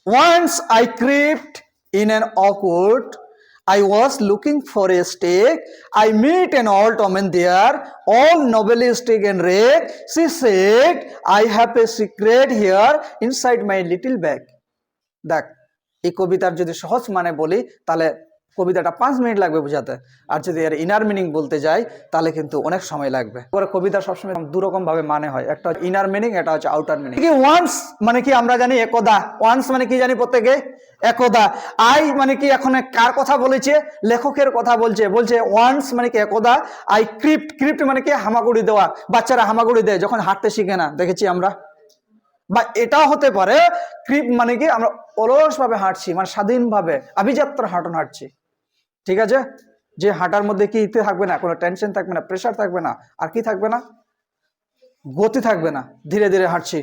Once I crept in an awkward. I was looking for a stake. I meet an old woman there, all novelistic and rare. She said, I have a secret here inside my little bag. দেখ, এই কবিতার যদি সহজ মানে বলি তাহলে কবিতাটা 5 minute লাগবে বোঝাতে, আর যদি এর ইনার মিনিং বলতে যাই তাহলে কিন্তু অনেক সময় লাগবে। কবিতা সবসময় দুরকম ভাবে মানে হয়, একটা ইনার মিনিং, এটা হচ্ছে আউটার মিনিং। ওয়ান্স মানে কি আমরা জানি একদা, ওয়ান্স মানে কি জানি প্রত্যেকে একদা। আই মানে কি এখন কার কথা বলেছে, লেখকের কথা বলছে, বলছে ওয়ান্স মানে কি একদা। আই ক্রিপ্ট, ক্রিপ্ট মানে কি হামাগুড়ি দেওয়া, বাচ্চারা হামাগুড়ি দেয় যখন হাঁটতে শিখে না, দেখেছি আমরা। বা এটাও হতে পারে ক্রিপ মানে কি আমরা অলস ভাবে হাঁটছি, মানে স্বাধীনভাবে আভিজাত্য হাঁটন হাঁটছি, ঠিক আছে, যে হাঁটার মধ্যে কি থাকবে না, কোনো টেনশন থাকবে না, প্রেশার থাকবে না, আর কি থাকবে না, গতি থাকবে না, ধীরে ধীরে হাঁটছি।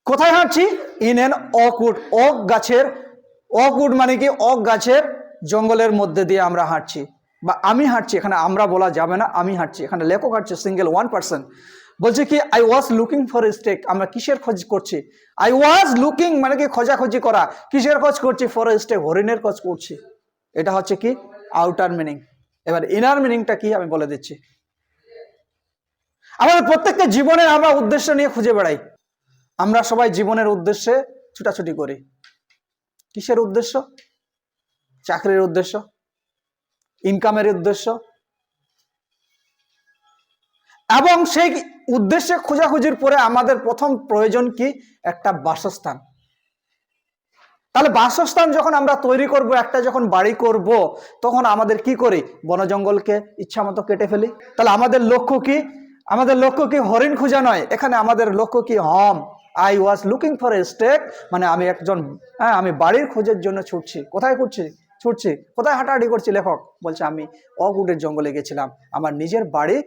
কোথায় হাঁটছি? ইন এন অকউড, ওক গাছের, অকউড মানে কি ওক গাছের জঙ্গলের মধ্যে দিয়ে আমরা হাঁটছি, বা আমি হাঁটছি, এখানে আমরা বলা যাবে না, আমি হাঁটছি, এখানে লেখক হাঁটছে, সিঙ্গেল ওয়ান পার্সন। বলছে কি I was looking for a stake, আমরা কিসের খোঁজ করছি? আই ওয়াজ লুকিং মানে কি খোঁজাখুঁজি করা, কিসের খোঁজ করছি? ফর এ স্টেক, হরিণের খোঁজ করছি। এটা হচ্ছে কি আউটার মিনিং। এবার ইনার মিনিংটা কি আমি বলে দিচ্ছি। আমাদের প্রত্যেকটা জীবনে আমরা উদ্দেশ্য নিয়ে খুঁজে বেড়াই, আমরা সবাই জীবনের উদ্দেশ্যে ছুটাছুটি করি। কিসের উদ্দেশ্য? চাকরির উদ্দেশ্য, ইনকামের উদ্দেশ্য, এবং সেই উদ্দেশ্যে খোঁজাখুঁজির পরে আমাদের প্রথম প্রয়োজন কি? একটা বাসস্থান। তাহলে বাসস্থান যখন আমরা তৈরি করব, একটা যখন বাড়ি করব, তখন আমাদের কি করি? বন জঙ্গলকে ইচ্ছা মতো কেটে ফেলি। তাহলে আমাদের লক্ষ্য কি? আমাদের লক্ষ্য কি হরিণ খোঁজা নয়, এখানে আমাদের লক্ষ্য কি? I was looking for a stake, মানে আমি একজন, আমি বাড়ির খোঁজের জন্য ছুটছি। কোথায় ছুটছি, কোথায় হাঁটাহাঁটি করছি? লেখক বলছে আমি অকউডের জঙ্গলে গেছিলাম আমার নিজের বাড়ি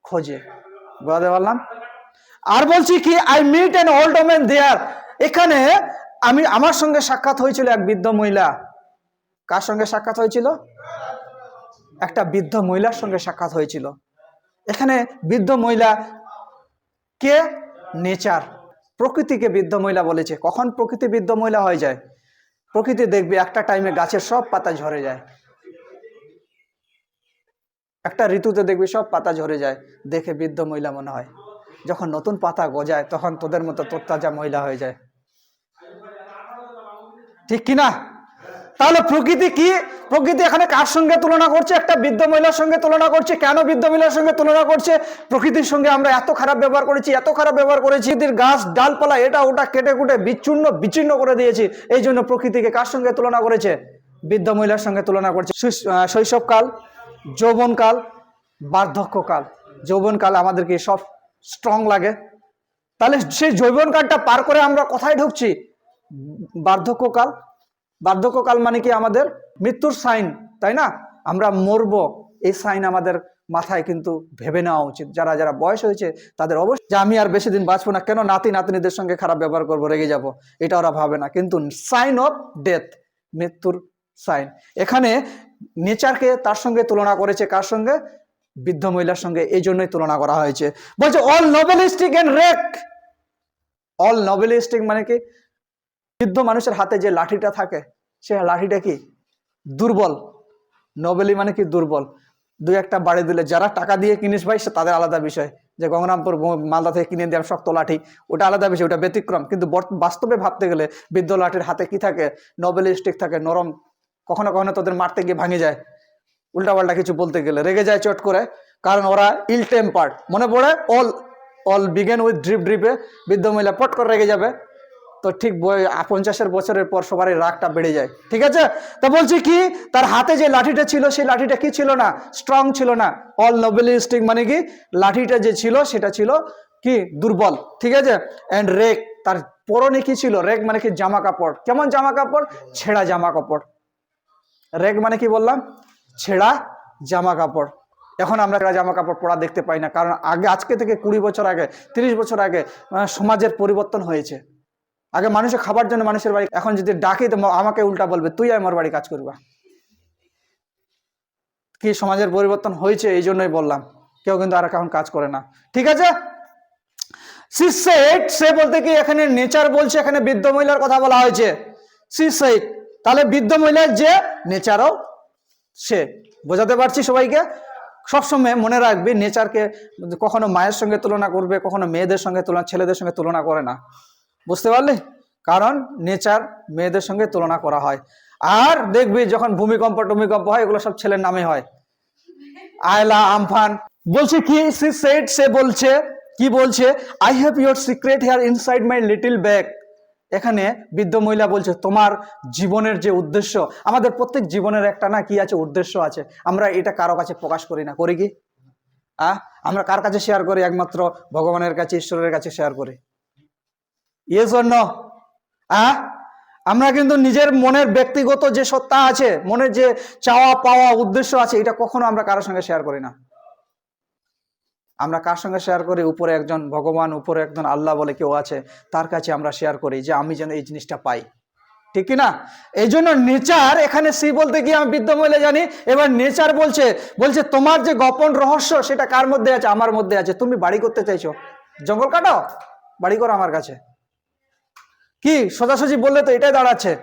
খোঁজে, বুঝতে পারলাম। আর বলছি কি I meet an old woman there, এখানে আমার সঙ্গে সাক্ষাৎ হয়েছিল এক বৃদ্ধ মহিলা। কার সঙ্গে সাক্ষাৎ হয়েছিল? একটা বৃদ্ধ মহিলার সঙ্গে সাক্ষাৎ হয়েছিল। এখানে বৃদ্ধ মহিলা কে? নেচার, প্রকৃতিকে বৃদ্ধ মহিলা বলেছে। কখন প্রকৃতি বৃদ্ধ মহিলা হয়ে যায়? প্রকৃতি দেখবে একটা টাইমে গাছের সব পাতা ঝরে যায়, একটা ঋতুতে দেখবি সব পাতা ঝরে যায়, দেখে বৃদ্ধ মহিলা মনে হয়। যখন নতুন পাতা গজায় তখন তোদের মতো তরতাজা মহিলা হয়ে যায়, ঠিক কিনা? তাহলে প্রকৃতি কি? প্রকৃতি এখানে কার সঙ্গে তুলনা করছে? একটা বৃদ্ধ মহিলার সঙ্গে তুলনা করছে। কেন বৃদ্ধ মহিলার সঙ্গে তুলনা করছে? প্রকৃতির সঙ্গে আমরা এত খারাপ ব্যবহার করেছি, এত খারাপ ব্যবহার করেছি, গাছ ডালপালা এটা ওটা কেটে কুটে বিচ্ছিন্ন করে দিয়েছি। এই জন্য প্রকৃতিকে কার সঙ্গে তুলনা করেছে? বৃদ্ধ মহিলার সঙ্গে তুলনা করছে। শৈশবকাল, যৌবনকাল, বার্ধক্যকাল। যৌবনকাল আমাদেরকে সব স্ট্রং লাগে, তাহলে সেই যৌবনকালটা পার করে আমরা কোথায় ঢুকছি? বার্ধক্যকাল। বার্ধক্যকাল মানে কি? আমাদের মৃত্যুর সাইন, তাই না? আমরা মরবো, এই সাইন আমাদের মাথায় কিন্তু ভেবে নেওয়া উচিত। যারা যারা বয়স হয়েছে তাদের অবশ্যই যে আমি আর বেশি দিন বাঁচবো না, কেন নাতি নাতনিদের সঙ্গে খারাপ ব্যবহার করবো, রেগে যাব, এটা ওরা ভাবে না। কিন্তু সাইন অফ ডেথ, মৃত্যুর সাইন। এখানে নেচারকে তার সঙ্গে তুলনা করেছে, কার সঙ্গে? বৃদ্ধ মহিলার সঙ্গে। এই জন্যই তুলনা করা হয়েছে। বলছে অল নোবেলিস্টিক এন্ড রেক। অল নোবেলিস্টিক মানে কি? বৃদ্ধ মানুষের হাতে যে লাঠিটা থাকে, সে লাঠিটা কি? দুর্বল। নোবেলি মানে কি? দুর্বল। দুই একটা বাড়ি দিলে, যারা টাকা দিয়ে কিনিস ভাই তাদের আলাদা বিষয়, যে গঙ্গারামপুর মালদা থেকে কিনে দিয়ে শক্ত লাঠি, ওটা আলাদা বিষয়, ওটা ব্যতিক্রম। কিন্তু বাস্তবে ভাবতে গেলে বৃদ্ধ লাঠির হাতে কি থাকে? নোবেলিস্টিক থাকে, নরম। কখনো কখনো তোদের মারতে গিয়ে ভাঙে যায়, উল্টাপাল্টা কিছু বলতে গেলে রেগে যায় চট করে, কারণ ওরা ইল টেম্পার্ড। মনে পড়ে অল বিগেন উইথ ড্রিপে, বৃদ্ধ মহিলা পট করে রেগে যাবে, তো ঠিক 50 বছরের পর সবারই রাগটা বেড়ে যায়, ঠিক আছে? তা বলছি কি, তার হাতে যে লাঠিটা ছিল সেই লাঠিটা কি ছিল না? স্ট্রং ছিল না। অল নোবেলিস্টিক মানে কি? লাঠিটা যে ছিল সেটা ছিল কি? দুর্বল, ঠিক আছে? এন্ড রেক, তার পরনে কি ছিল? রেক মানে কি? জামা কাপড়। কেমন জামা কাপড়? ছেঁড়া জামা কাপড়। রেক মানে কি বললাম? ছেঁড়া জামা কাপড়। এখন আমরা জামা কাপড় পরা দেখতে পাই না, কারণ আজকে থেকে 20 বছর আগে, 30 বছর আগে সমাজের পরিবর্তন হয়েছে। আগে মানুষের খাবার জন্য মানুষের বাড়ি, এখন যদি ডাকি তো আমাকে উল্টা বলবে তুই আমার বাড়ি কাজ করবা। কি সমাজের পরিবর্তন হয়েছে, এই জন্যই বললাম। কেউ কিন্তু আর এখন কাজ করে না, ঠিক আছে? সে বলতে কি এখানে নেচার বলছে, এখানে বৃদ্ধ মহিলার কথা বলা হয়েছে। সি সেইড, তাহলে বৃদ্ধ মহিলার যে নেচারও সে। বোঝাতে পারছি সবাইকে? সবসময় মনে রাখবি, নেচারকে কখনো মায়ের সঙ্গে তুলনা করবে, কখনো মেয়েদের সঙ্গে তুলনা, ছেলেদের সঙ্গে তুলনা করে না। বুঝতে পারলি? কারণ নেচার মেয়েদের সঙ্গে তুলনা করা হয়। আর দেখবি যখন ভূমিকম্প টুমিকম্প হয়, এগুলো সব ছেলের নামে হয়। আয়লা, আমফান। বলছে কি, সি সেড, সে বলছে, কি বলছে, I have your secret here inside my little bag. এখানে বৃদ্ধ মহিলা বলছে তোমার জীবনের যে উদ্দেশ্য, আমাদের প্রত্যেক জীবনের একটা না কি আছে, উদ্দেশ্য আছে। আমরা এটা কারো কাছে প্রকাশ করি না, করি কি? আমরা কার কাছে শেয়ার করি? একমাত্র ভগবানের কাছে, ঈশ্বরের কাছে শেয়ার করি। Yes or no? আমরা কিন্তু নিজের মনের ব্যক্তিগত যে সত্তা আছে, মনের যে চাওয়া পাওয়া উদ্দেশ্য আছে, এটা কখনো আমরা কারোর সঙ্গে শেয়ার করি না। আমরা কার সঙ্গে শেয়ার করি? উপরে একজন ভগবান, উপরে একজন আল্লাহ বলে কেউ আছে, তার কাছে আমরা শেয়ার করি যে আমি যেন এই জিনিসটা পাই। ঠিক কি না? এই জন্য নেচার, এখানে সি বলতে গিয়ে আমি বৃদ্ধ মহিলা জানি, এবার নেচার বলছে, বলছে তোমার যে গোপন রহস্য সেটা কার মধ্যে আছে? আমার মধ্যে আছে। তুমি বাড়ি করতে চাইছো, জঙ্গল কাটো, বাড়ি করো আমার কাছে। কি সোজাসুজি বললে তো এটাই দাঁড়াচ্ছে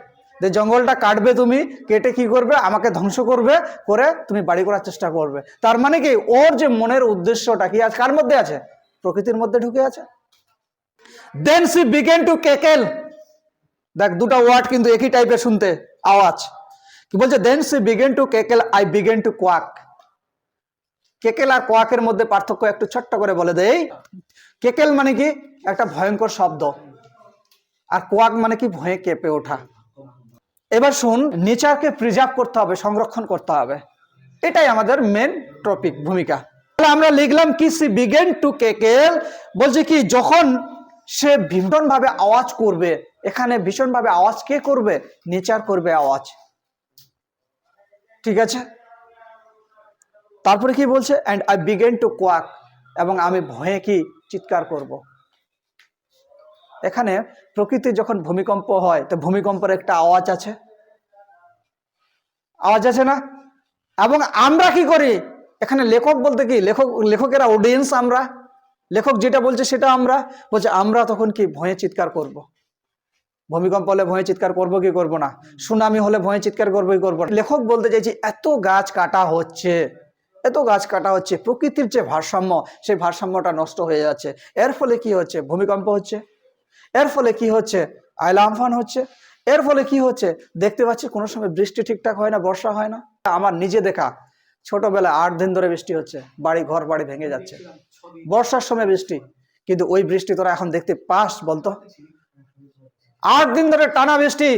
যে জঙ্গলটা কাটবে, তুমি কেটে কি করবে? আমাকে ধ্বংস করবে, করে তুমি বাড়ি করার চেষ্টা করবে। তার মানে কি, ওর যে মনের উদ্দেশ্যটা কি আছে, কার মধ্যে আছে? প্রকৃতির মধ্যে ঢুকে আছে। দেন সি বিগেন টু কেকেল। দেখ, দুটো ওয়ার্ড কিন্তু একই টাইপের শুনতে, আওয়াজ। কি বলছে? Then she began to cackle, I began to quack. Cackle আর কোয়াকের মধ্যে পার্থক্য একটু ছোট্ট করে বলে দেই। কেকেল মানে কি? একটা ভয়ঙ্কর শব্দ, আর কোয়াক মানে কি? ভয়ে কেঁপে ওঠা। এবার শুন, নেচারকে প্রিজার্ভ করতে হবে, সংরক্ষণ করতে হবে, এটাই আমাদের মেন টপিক, ভূমিকা। তাহলে আমরা লিখলাম কি, সি বিগেন টু কেকেল। বলছে কি, যখন সে ভীষণ ভাবে আওয়াজ করবে। এখানে ভীষণ ভাবে আওয়াজ কে করবে? নেচার করবে আওয়াজ। ঠিক আছে? তারপরে কি বলছে? And I began to quack, এবং আমি ভয়ে কি? চিৎকার করব। এখানে প্রকৃতি যখন ভূমিকম্প হয়, তো ভূমিকম্পের একটা আওয়াজ আছে, আওয়াজ আছে না? এবং আমরা কি করি? এখানে লেখক বলতে কি, লেখকেরা অডিয়েন্স, আমরা লেখক যেটা বলছে সেটা আমরা বলছে, আমরা তখন কি? ভয়ে চিৎকার করব। ভূমিকম্প হলে ভয়ে চিৎকার করব কি করব না? সুনামি হলে ভয়ে চিৎকার করবো কি করবো না? লেখক বলতে চাইছি, এত গাছ কাটা হচ্ছে, এত গাছ কাটা হচ্ছে, প্রকৃতির যে ভারসাম্য, সেই ভারসাম্যটা নষ্ট হয়ে যাচ্ছে। এর ফলে কি হচ্ছে? ভূমিকম্প হচ্ছে। এর ফলে কি হচ্ছে? আয়লা, আমফান হচ্ছে। এর ফলে কি হচ্ছে? দেখতে পাচ্ছি কোনো সময় বৃষ্টি ঠিকঠাক হয় না, বর্ষা হয় না। আমার নিজে দেখা, ছোটবেলায় 8 দিন ধরে বৃষ্টি হচ্ছে, ঘর বাড়ি ভেঙে যাচ্ছে। বর্ষার সময় বৃষ্টি, কিন্তু ওই বৃষ্টি তোরা এখন দেখতে পাস বলতো? 8 দিন ধরে টানা বৃষ্টি,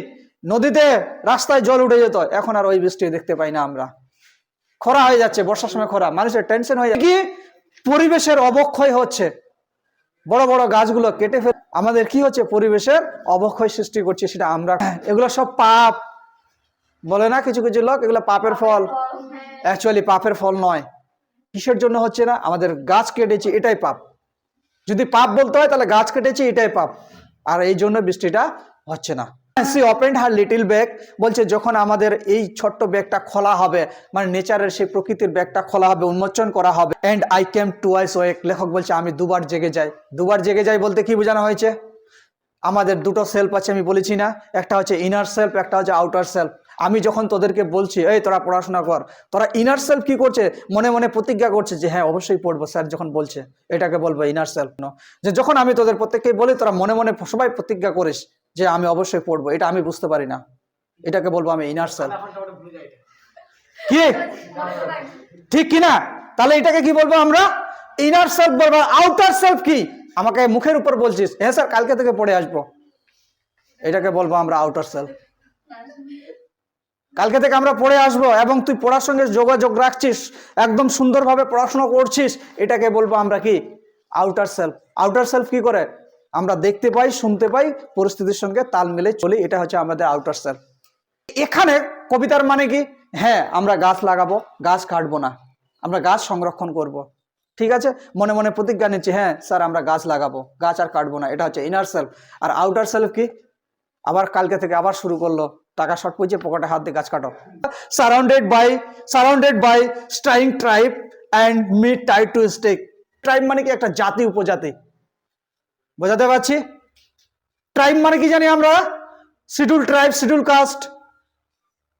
নদীতে রাস্তায় জল উঠে যেত, এখন আর ওই বৃষ্টি দেখতে পাই না আমরা। খরা হয়ে যাচ্ছে, বর্ষার সময় খরা, মানুষের টেনশন হয়ে যাচ্ছে। কি? পরিবেশের অবক্ষয় হচ্ছে। বড় বড় গাছগুলো কেটে ফেলে আমাদের কি হচ্ছে? পরিবেশের অবক্ষয় সৃষ্টি করছে, সেটা আমরা। এগুলো সব পাপ বলে না কিছু কিছু লোক, এগুলো পাপের ফল। অ্যাকচুয়ালি পাপের ফল নয়। কিসের জন্য হচ্ছে না? আমাদের গাছ কেটেছি, এটাই পাপ। যদি পাপ বলতে হয় তাহলে গাছ কেটেছি, এটাই পাপ, আর এই জন্য বৃষ্টিটা হচ্ছে না। She opened her little bag. বলছে যখন আমাদের এই ছোট্ট ব্যাগটা খোলা হবে, মানে নেচারের সেই প্রকৃতির ব্যাগটা খোলা হবে, উন্মোচন করা হবে। And I came twice awake. লেখক বলছে আমি দুবার জেগে যাই। দুবার জেগে যাই বলতে কি বোঝানো হয়েছে? আমাদের দুটো সেলফ আছে, আমি বলেছি না? একটা হচ্ছে ইনার সেলফ, একটা হচ্ছে আউটার সেলফ। আমি যখন তোদেরকে বলছি এই তোরা পড়াশোনা কর, তোরা ইনার সেলফ কি করছে? মনে মনে প্রতিজ্ঞা করছে যে হ্যাঁ অবশ্যই পড়বো, স্যার যখন বলছে, এটাকে বলবো ইনার সেলফ। যে যখন আমি তোদের প্রত্যেককেই বলি, তোরা মনে মনে সবাই প্রতিজ্ঞা করিস যে আমি অবশ্যই পড়বো, এটা আমি বুঝতে পারি না, এটাকে বলবো আমি ইনার সেলফ। কি ঠিক কিনা? তাহলে এটাকে কি বলবো আমরা? ইনার সেলফ বলবো। আউটার সেলফ কি? আমাকে মুখের উপর বলছিস, হ্যাঁ স্যার কালকে থেকে পড়ে আসবো, এটাকে বলবো আমরা আউটার সেলফ। কালকে থেকে আমরা পড়ে আসবো, এবং তুই পড়ার সঙ্গে যোগাযোগ রাখছিস, একদম সুন্দরভাবে পড়াশোনা করছিস, এটাকে বলবো আমরা কি? Outer self. আউটার সেলফ কি করে? আমরা দেখতে পাই, শুনতে পাই, পরিস্থিতির সঙ্গে তাল মিলে চলি, এটা হচ্ছে আমাদের আউটার সেলফ। এখানে কবিতার মানে কি? হ্যাঁ আমরা গাছ লাগাবো, গাছ কাটবো না, আমরা গাছ সংরক্ষণ করব। ঠিক আছে, মনে মনে প্রতিজ্ঞা নিচ্ছি, হ্যাঁ স্যার আমরা গাছ লাগাবো, গাছ আর কাটবো না, এটা হচ্ছে ইনার সেলফ। আর আউটার সেলফ কি? আবার কালকে থেকে আবার শুরু করলো, টাকা শর্ট পড়ছে, পকেটে হাত দিয়ে গাছ কাটো। Surrounded by strange tribe and me tied to stake. Tribe মানে কি? একটা জাতি, উপজাতি। বোঝাতে পারছি? ট্রাইব মানে কি জানি আমরা? শিডিউল ট্রাইব, শিডিউল কাস্ট,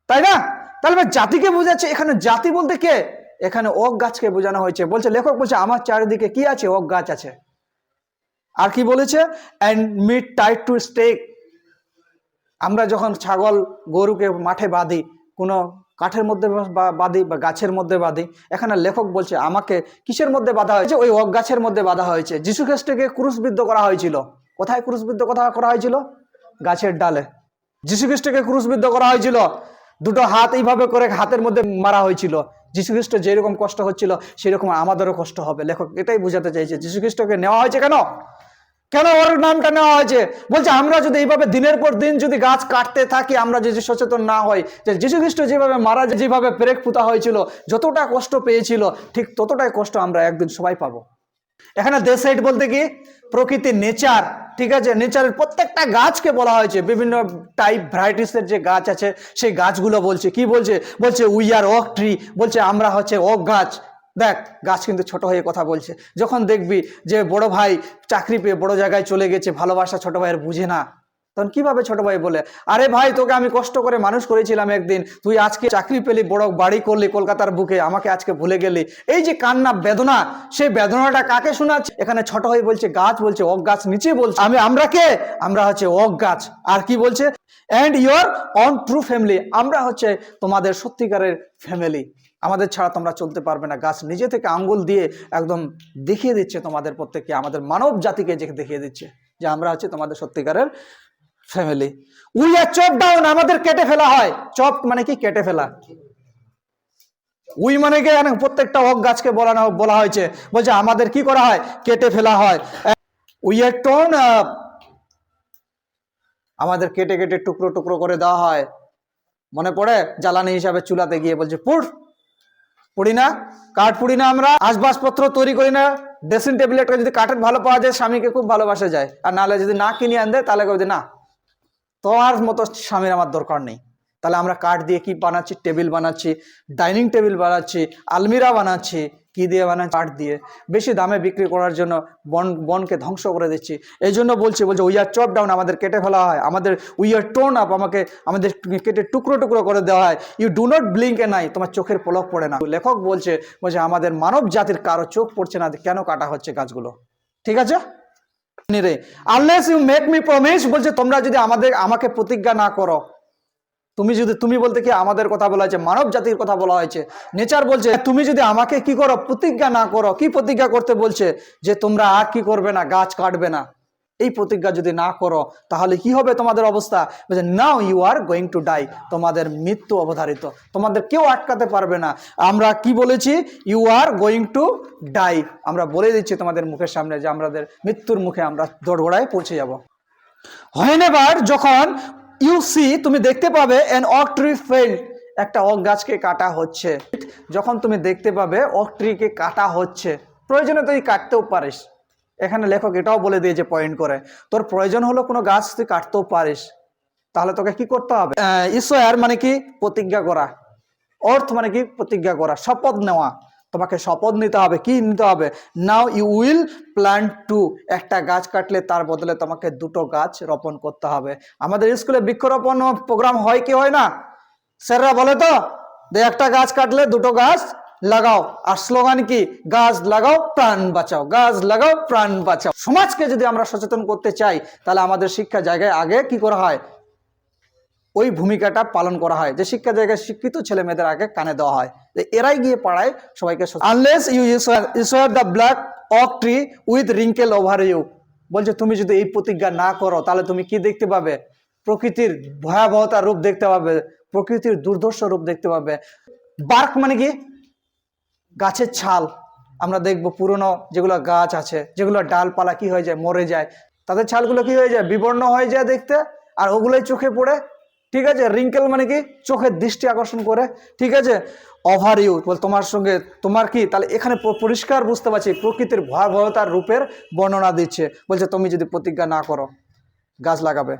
তাই না? তাহলে জাতিকে বোঝাচ্ছে। এখানে জাতি বলতে কে? এখানে ওক গাছকে বোঝানো হয়েছে। বলছে লেখক বলছে আমার চারিদিকে কি আছে? ওক গাছ আছে। আর কি বলেছে? And meet tied to stake. আমরা যখন ছাগল গরুকে মাঠে বাঁধি, কোনো কাঠের মধ্যে বাঁধি বা গাছের মধ্যে বাঁধি, এখানে লেখক বলছে আমাকে কিসের মধ্যে বাঁধা হয়েছে? ওই ওক গাছের মধ্যে বাঁধা হয়েছে। যীশু খ্রিস্টকে ক্রুশবিদ্ধ করা হয়েছিল। কোথায় ক্রুশবিদ্ধ করা হয়েছিল? গাছের ডালে। যীশু খ্রিস্টকে ক্রুশবিদ্ধ করা হয়েছিল, দুটো হাত এইভাবে করে হাতের মধ্যে মারা হয়েছিল। যীশু খ্রিস্ট যেরকম কষ্ট হচ্ছিল সেরকম আমাদেরও কষ্ট হবে। লেখক এটাই বোঝাতে চাইছে। যীশু খ্রিস্টকে নেওয়া হয়েছে কেন? কেন ওর নামটা নেওয়া হয়েছে? বলছে আমরা যদি এইভাবে দিনের পর দিন যদি গাছ কাটতে থাকি, আমরা যদি সচেতন না হই যে যীশু খ্রিস্ট যেভাবে মারা, যেভাবে পেরেক পুঁতা হয়েছিল, যতটা কষ্ট পেয়েছিল, ঠিক ততটাই কষ্ট আমরা একদিন সবাই পাবো। এখানে দেশাইট বলতে কি? প্রকৃতির নেচার, ঠিক আছে? নেচারের প্রত্যেকটা গাছকে বলা হয়েছে। বিভিন্ন টাইপ ভ্যারাইটিসের যে গাছ আছে সেই গাছগুলো বলছে। কি বলছে? বলছে উই আর ওক ট্রি। বলছে আমরা হচ্ছে ওক গাছ। দেখ, গাছ কিন্তু ছোট হয়ে কথা বলছে। যখন দেখবি যে বড় ভাই চাকরি পেয়ে বড় জায়গায় চলে গেছে, ভালোবাসা ছোট ভাইয়ের বুঝে না, তখন কিভাবে ছোট ভাই বলে, আরে ভাই তোকে আমি কষ্ট করে মানুষ করেছিলাম একদিন, তুই আজকে চাকরি পেলি, বড় বাড়ি করলি কলকাতার বুকে, আমাকে আজকে ভুলে গেলি। এই যে কান্না, বেদনা, সেই বেদনাটা কাকে শোনাচ্ছে? এখানে ছোট ভাই বলছে গাছ, বলছে ওক গাছ। নিচে বলছে আমরা কে? আমরা হচ্ছে ওক গাছ। আর কি বলছে? And your own true family. আমরা হচ্ছে তোমাদের সত্যিকারের ফ্যামিলি। আমাদের ছাড়া তোমরা চলতে পারবে না। গাছ নিজে থেকে আঙ্গুল দিয়ে একদম দেখিয়ে দিচ্ছে তোমাদের প্রত্যেককে, আমাদের মানব জাতিকে যে দেখিয়ে দিচ্ছে যে আমরা হচ্ছে তোমাদের সত্যিকারের family. We are chop down. আমাদের কেটে ফেলা হয়। চপ মানে কি? কেটে ফেলা। উই মানে কি? প্রত্যেকটা ওক গাছকে বলা হয়েছে। বলছে আমাদের কি করা হয়? কেটে ফেলা হয়। We are tone up. আমাদের কেটে কেটে টুকরো টুকরো করে দেওয়া হয়। মনে পড়ে জ্বালানি হিসাবে চুলাতে গিয়ে বলছে পুড়ি না, কাঠ পুড়ি না, আমরা আসবাবপত্র তৈরি করি না। ড্রেসিং টেবিল একটা যদি কাঠের ভালো পাওয়া যায়, স্বামীকে খুব ভালোবাসা যায়। আর নাহলে যদি না কিনে আন দেয়, তাহলে কবে না, তোমার মতো স্বামীর আমার দরকার নেই। তাহলে আমরা কাঠ দিয়ে কি বানাচ্ছি? টেবিল বানাচ্ছি, ডাইনিং টেবিল বানাচ্ছি, আলমিরা বানাচ্ছি। কি দিয়ে বানাচ্ছি? কাঠ দিয়ে। বেশি দামে বিক্রি করার জন্য বনকে ধ্বংস করে দিচ্ছি। এই জন্য বলছে উই আর চপ ডাউন। আমাদের কেটে ফেলা হয়। We are tone up. আমাদের কেটে টুকরো টুকরো করে দেওয়া হয়। ইউ ডু নট ব্লিঙ্ক এ নাই। তোমার চোখের পলক পড়ে না। লেখক বলছে আমাদের মানব জাতির কারো চোখ পড়ছে না, কেন কাটা হচ্ছে গাছগুলো? ঠিক আছে? Unless you make me promise. বলছে তোমরা যদি আমাকে প্রতিজ্ঞা না করো। তুমি বলতে কি? আমাদের কথা বলা হয়েছে, মানব জাতির কথা বলা হয়েছে। নেচার বলছে তুমি যদি আমাকে কি করো? প্রতিজ্ঞা না করো। কি প্রতিজ্ঞা করতে বলছে? যে তোমরা আর কি করবে না? গাছ কাটবে না। এই প্রতিজ্ঞা যদি না করো তাহলে কি হবে তোমাদের অবস্থা? বলছে now you are going to die. তোমাদের মৃত্যু অবধারিত, তোমাদের কেউ আটকাতে পারবে না। আমরা কি বলেছি? You are going to die. আমরা বলে দিচ্ছি তোমাদের মুখের সামনে যে আমাদের মৃত্যুর মুখে আমরা দোরগোড়ায় পৌঁছে যাব। হোয়েনেভার, যখন ইউ সি, তুমি দেখতে পাবে এন ওক ট্রি ফেল, একটা ওক গাছকে কাটা হচ্ছে। যখন তুমি দেখতে পাবে ওক ট্রিকে কাটা হচ্ছে, প্রয়োজনে তুই কাটতেও পারিস। এখানে লেখক এটাও বলে দিয়েছে পয়েন্ট করে, তোর প্রয়োজন হলো কোনো গাছ তুই কাটতেও পারিস, তাহলে তোকে কি করতে হবে? ঈশ্বর মানে কি? প্রতিজ্ঞা করা। অর্থ মানে কি? প্রতিজ্ঞা করা, শপথ নেওয়া। তোমাকে শপথ নিতে হবে। কি নিতে হবে? Now you will plant two. একটা গাছ কাটলে তার বদলে তোমাকে দুটো গাছ রোপণ করতে হবে। আমাদের স্কুলে বৃক্ষরোপণ প্রোগ্রাম হয় কি হয় না? স্যাররা বলে তো যে একটা গাছ কাটলে দুটো গাছ লাগাও। আর স্লোগান কি? গাছ লাগাও প্রাণ বাঁচাও, গাছ লাগাও প্রাণ বাঁচাও। সমাজকে যদি আমরা সচেতন করতে চাই তাহলে আমাদের শিক্ষা জায়গায় আগে কি করা হয়? ওই ভূমিকাটা পালন করা হয়, যে শিক্ষা জায়গায় শিক্ষিত ছেলে মেয়েদের আগে কানে দেওয়া হয়, যে এরাই গিয়ে পাড়ায় সবাইকে। Unless you swear the black oak tree with wrinkle over you. বলছে তুমি যদি এই প্রতিজ্ঞা না করো তাহলে তুমি কি দেখতে পাবে? প্রকৃতির ভয়াবহতার রূপ দেখতে পাবে, প্রকৃতির দুর্ধর্ষ রূপ দেখতে পাবে। বার্ক মানে কি? গাছের ছাল। আমরা দেখবো পুরনো যেগুলো গাছ আছে, যেগুলো ডালপালা কি হয়ে যায়? মরে যায়। তাদের ছালগুলো কি হয়ে যায়? বিবর্ণ হয়ে যায় দেখতে, আর ওগুলোই চোখে পড়ে। ঠিক আছে? রিঙ্কেল মানে কি? চোখের দৃষ্টি আকর্ষণ করে। ঠিক আছে? ওভার ইউ বল তোমার সঙ্গে তোমার কি? তাহলে এখানে পরিষ্কার বুঝতে পারছি প্রকৃতির ভয়াবহতার রূপের বর্ণনা দিচ্ছে। বলছে তুমি যদি প্রতিজ্ঞা না করো গাছ লাগাবে।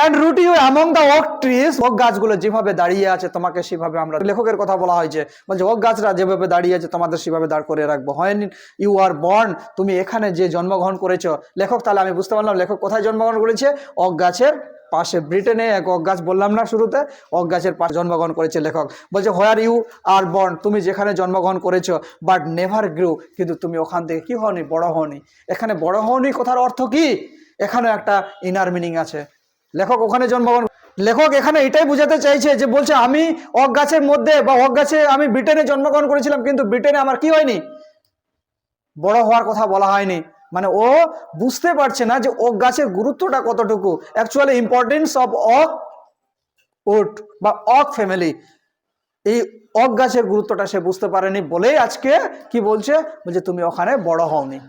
and root you among the oak trees, oak গাছগুলো যেভাবে দাঁড়িয়ে আছে তোমাকে সেভাবে আমরা, লেখকের কথা বলা হয়েছে, বলছে ওক গাছরা যেভাবে দাঁড়িয়ে আছে তোমাদের সেভাবে দাঁড় করে রাখবো। হয় ইউ আর বর্ন, তুমি এখানে যে জন্মগ্রহণ করেছো। লেখক, তাহলে আমি বুঝতে পারলাম লেখক কোথায় জন্মগ্রহণ করেছে, ওক গাছের পাশে, ব্রিটেনে এক ওক গাছ বললাম না শুরুতে, ওক গাছের পাশে জন্মগ্রহণ করেছে লেখক। বলছে হোয়ার ইউ আর বর্ন, তুমি যেখানে জন্মগ্রহণ করেছো, বাট নেভার গ্রু, কিন্তু তুমি ওখান থেকে কি হওনি, বড় হওনি। এখানে বড় হওনি কথার অর্থ কি, এখানে একটা ইনার মিনিং আছে। লেখক ওখানে জন্মগ্রহণ, লেখক এখানে এটাই বোঝাতে চাইছে যে বলছে আমি ওক গাছের মধ্যে বা ওক গাছে আমি ব্রিটেনে জন্মগ্রহণ করেছিলাম, কিন্তু ব্রিটেনে আমার কি হয়নি, বড় হওয়ার কথা বলা হয়নি। মানে ও বুঝতে পারছে না যে ওক গাছের গুরুত্বটা কতটুকু, actually importance of oak wood বা ওক ফ্যামিলি, এই ওক গাছের গুরুত্বটা সে বুঝতে পারেনি বলেই আজকে কি বলছে, বলছে তুমি ওখানে বড় হওনি।